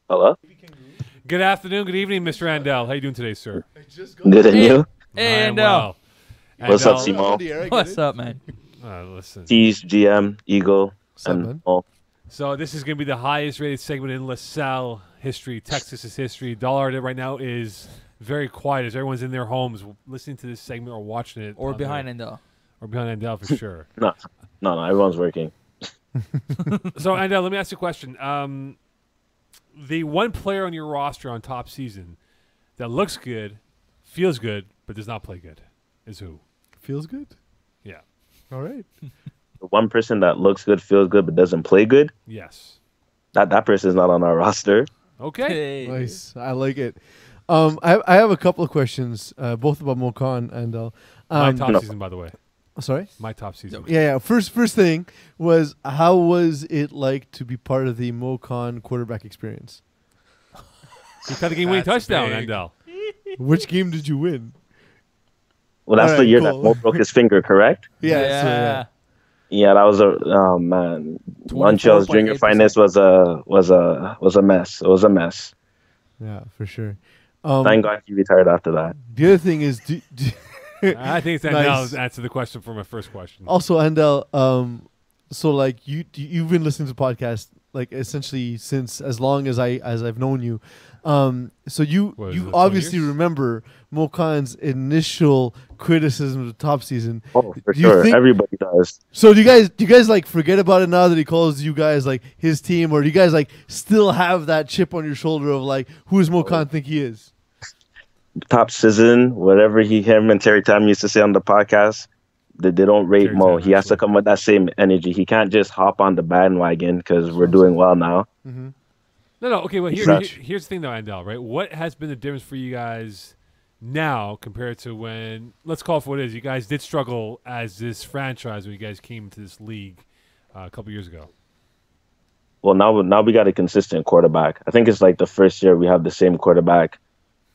Hello? Good afternoon, good evening, Mr. Andel. How you doing today, sir? Good, and you? Hey, I am Andel. well. What's up, Andel, Simo? What's up, man? Listen. Tease, GM, Eagle, What's up, and man? all. So this is going to be the highest rated segment in LaSalle history, Texas's history. Dollar right now is very quiet as everyone's in their homes listening to this segment or watching it. Or on behind their- Andel. Or behind Andel for sure. No, everyone's working. So, Andel, let me ask you a question. The one player on your roster on top season that looks good, feels good, but does not play good is who? Feels good. Yeah. All right. The one person that looks good, feels good, but doesn't play good, Yes. that person's not on our roster. Okay. Hey. Nice. I like it. I have a couple of questions, both about Mokan and My top no. season, by the way. sorry. My top season. Yeah. First thing was, how was it like to be part of the Mokan quarterback experience? You caught the game-winning That's touchdown, big. Andel. Which game did you win? Well, that's the Alright, year cool. that Mo broke his finger, correct? Yeah. Yeah, that was oh man. Montreal's junior 24.8%. finance was a mess. It was a mess. Yeah, for sure. Thank God he retired after that. The other thing is, I think it's Nice. Andel's answer the question for my first question. also Andel, so like you've been listening to podcasts like essentially since as long as I've known you. So you What is it, 20 obviously years? remember Mokan's initial criticism of the top season. Oh, for Do you sure. think- Everybody does. So do you guys like forget about it now that he calls you guys like his team, or do you guys like still have that chip on your shoulder of like who does Mokan think he is? Top season, whatever him and Terry Tam used to say on the podcast, they don't rate Terry Mo. Tam, He has to actually. come with that same energy. He can't just hop on the bandwagon because we're doing well now. Mm-hmm. No. Okay, well, Exactly. here's the thing, though, Andel, right? What has been the difference for you guys now compared to when, let's call it for what it is, you guys did struggle as this franchise when you guys came into this league a couple years ago? Well, now we got a consistent quarterback. I think it's like the first year we have the same quarterback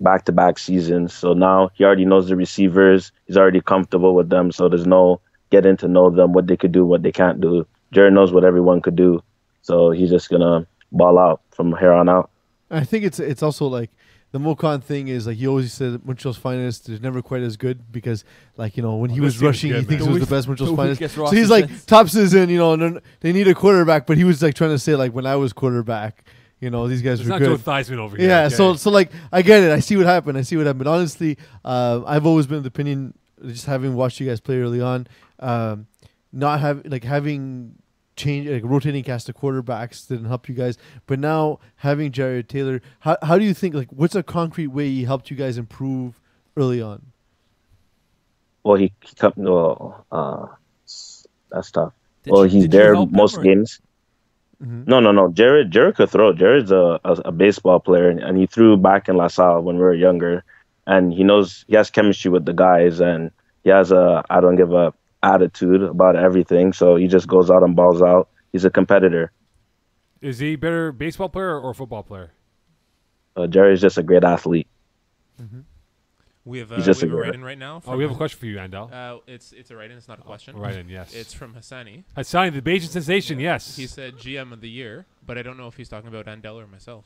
back-to-back seasons. So now he already knows the receivers. He's already comfortable with them. So there's no getting to know them, what they could do, what they can't do. Jared knows what everyone could do. So he's just going to ball out from here on out. I think it's also like the Mokan thing is like he always said Montreal's finest is never quite as good because like when he this was team's rushing good, he thinks man. it was the best Montreal's the finest. weakest So roster he's like since. top season, and they need a quarterback, but he was like trying to say like when I was quarterback, these guys It's were not Joe good. Theismann over here. Yeah, okay? so like I get it. I see what happened. But honestly, I've always been of the opinion, just having watched you guys play early on, not having change like rotating cast of quarterbacks didn't help you guys. But now having Jared Taylor, how do you think like what's a concrete way he helped you guys improve early on? Well, he come. Well, that's tough. Did Well, you- he's did you there help him, most or- games. Mhm. No. Jared could throw. Jared's a baseball player, and he threw back in LaSalle when we were younger. And he has chemistry with the guys, and he has a I don't give up attitude about everything. So he just goes out and balls out. He's a competitor. Is he better baseball player or football player? Jared's just a great athlete. We have, He's just we have a a guy. write-in right now. Oh, we have a question for you, Andel. It's a write-in. It's not a question. Right in, yes. It's from Hassani. Hassani, the Bayesian sensation, yes. He said GM of the year, but I don't know if he's talking about Andel or myself.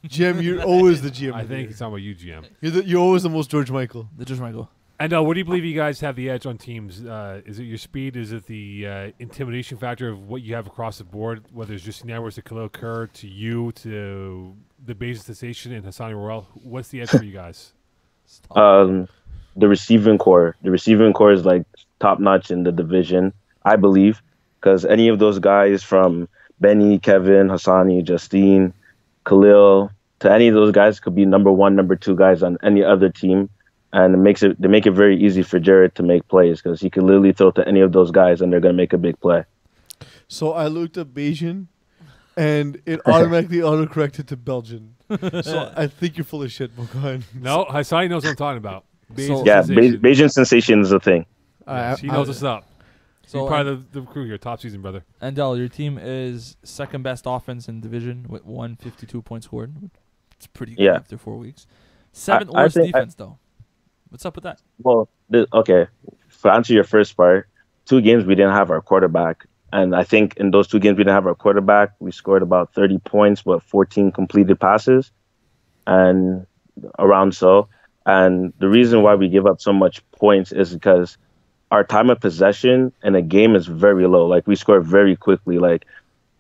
GM, you're always the GM. I of the think year. he's talking about you, GM. You're always the most George Michael. The George Michael. Andel, what do you believe you guys have the edge on teams? Is it your speed? Is it the intimidation factor of what you have across the board, whether it's just Edwards to Khalil Kerr to you to the Bayesian sensation and Hassani Royal? What's the edge for you guys? The receiving core. The receiving core is like top notch in the division, I believe, because any of those guys from Benny, Kevin, Hassani, Justine, Khalil, to any of those guys could be number one, number two guys on any other team, and they make it very easy for Jared to make plays because he can literally throw to any of those guys and they're gonna make a big play. So I looked up Bayesian, and it automatically autocorrected to Belgian. So I think you're full of shit, Mokan. No, Hassani knows what I'm talking about. Bayesian Yeah, sensation. Bayesian sensation is a thing. Yes, he knows what's up. So You're part of the crew here, top season, brother. Andel, your team is second best offense in division with 152 points scored. It's pretty good Yeah. after 4 weeks. Seventh I worst think defense though. What's up with that? Well, okay. To answer your first part, 2 games we didn't have our quarterback. And I think in those 2 games we didn't have our quarterback. We scored about 30 points, but 14 completed passes, and around so. And the reason why we give up so much points is because our time of possession in a game is very low. Like, we score very quickly. Like,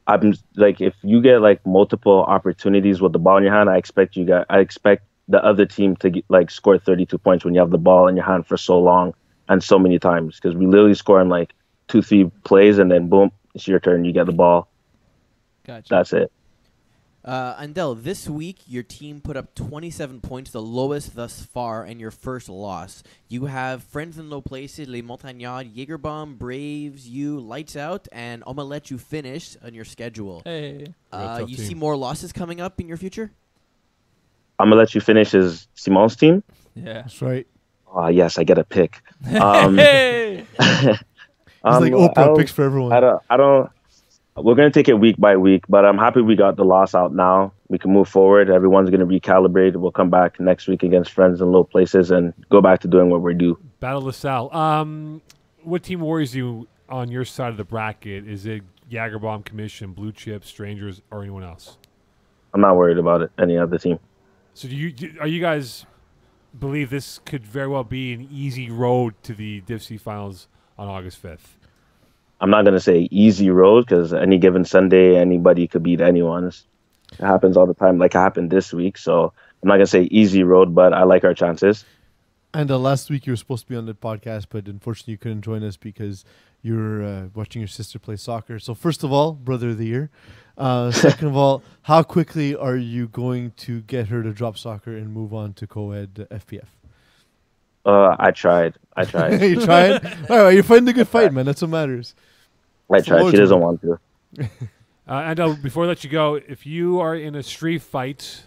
I'm like, if you get like multiple opportunities with the ball in your hand, I expect the other team to like score 32 points when you have the ball in your hand for so long and so many times, because we literally score in like 2-3 plays and then boom, it's your turn. You get the ball. Gotcha. That's it. Andel, this week your team put up 27 points, the lowest thus far, and your first loss. You have friends in low places, Les Montagnards, Jägerbomb, Braves, you, Lights Out, and I'm going to let you finish on your schedule. Hey. You see more losses coming up in your future? I'm going to let you finish is Simon's team. Yeah. That's right. Yes, I get a pick. Hey. He's like Oprah picks for everyone. I don't. We're going to take it week by week, but I'm happy we got the loss out now. We can move forward. Everyone's going to recalibrate. We'll come back next week against friends in low places and go back to doing what we do. Battle LaSalle. What team worries you on your side of the bracket? Is it Jägerbomb, Commission, Blue Chip, Strangers, or anyone else? I'm not worried about it. Any other team. So are you guys believe this could very well be an easy road to the Div C finals on August 5th? I'm not going to say easy road, because any given Sunday, anybody could beat anyone. It happens all the time, like it happened this week. So I'm not going to say easy road, but I like our chances. And last week you were supposed to be on the podcast, but unfortunately you couldn't join us because you were watching your sister play soccer. So first of all, brother of the year. Second of all, how quickly are you going to get her to drop soccer and move on to co-ed FPF? I tried. You tried? All right, you're fighting a good fight, man. That's what matters. I tried. She doesn't want to. And before I let you go, if you are in a street fight,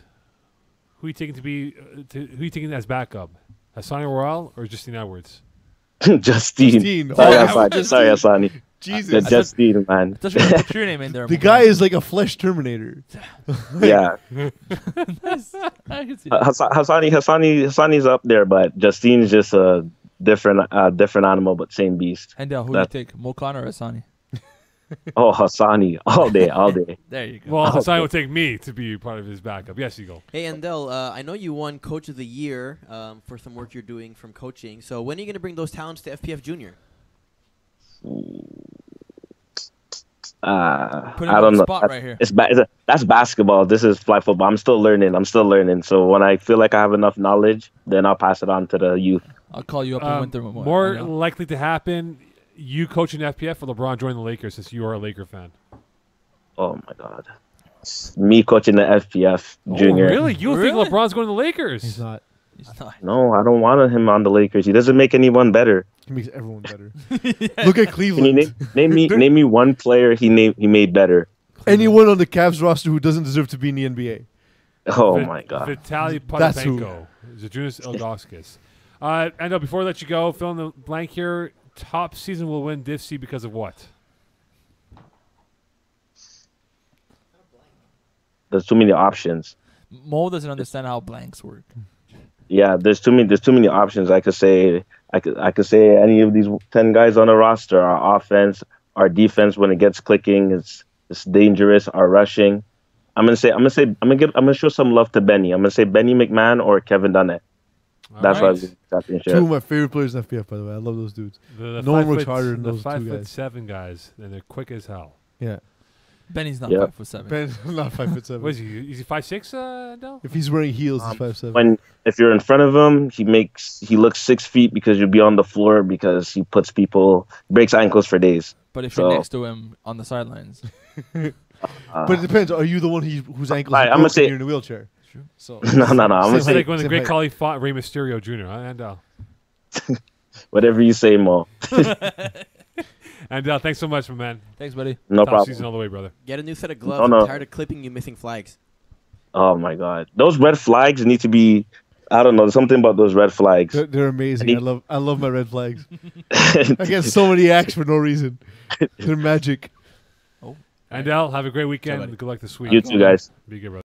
who are you taking as backup? Hassani Royale or Justine Edwards? Justine. Sorry, Hassani. Jesus. Justine, man. That's what put your name in there. The guy is like a flesh Terminator. Yeah. I can see that. Hassani's up there, but Justine's just a different animal, but same beast. And who do you take, Mokan or Asani? Oh, Hassani, all day. There you go. Well, Hassani would take me to be part of his backup. Yes, Eagle. Hey, Andel, I know you won Coach of the Year for some work you're doing from coaching. So when are you going to bring those talents to FPF Junior? I don't know. Right here. That's basketball. This is flag football. I'm still learning. So when I feel like I have enough knowledge, then I'll pass it on to the youth. I'll call you up in winter. More likely to happen, you coaching FPF or LeBron joining the Lakers, since you are a Laker fan? Oh my God. Me coaching the FPF Junior. Really? You think LeBron's going to the Lakers? He's not. No, I don't want him on the Lakers. He doesn't make anyone better. He makes everyone better. Look at Cleveland. Name me one player he made better. Anyone on the Cavs roster who doesn't deserve to be in the NBA. Oh my God. Vitaly That's Potapenko. Zajunas Ilgauskas. I know, before I let you go, fill in the blank here. Top season will win Div C because of what? There's too many options. Mo doesn't understand how blanks work. Yeah, there's too many options. I could say any of these 10 guys on the roster. Our offense, our defense, when it gets clicking, it's dangerous. Our rushing. I'm gonna show some love to Benny. I'm gonna say Benny McMahon or Kevin Dunnett. That's why Two of my favorite players in FPF, by the way. I love those dudes. No one works harder than those two guys. 5'7" guys, and they're quick as hell. Yeah. Benny's not 5'7". Ben's not 5'7". What is he? Is he 5'6", Del? If he's wearing heels, he's 5'7". If you're in front of him, he looks 6 feet because you'll be on the floor because he breaks ankles for days. But if you're next to him on the sidelines. But it depends. Are you the one whose ankles are broken and you're in a wheelchair? True. So no. I'm gonna say like when the great Khali fought Rey Mysterio Jr. And whatever you say, Mo. And thanks so much, my man. Thanks, buddy. No Top problem. season all the way, brother. Get a new set of gloves. No. I'm tired of clipping you missing flags. Oh my God, those red flags need to be. I don't know. There's something about those red flags. They're amazing. I love my red flags. I get so many acts for no reason. They're magic. Andel, have a great weekend. Good luck this week. You too, guys. Be good, brother.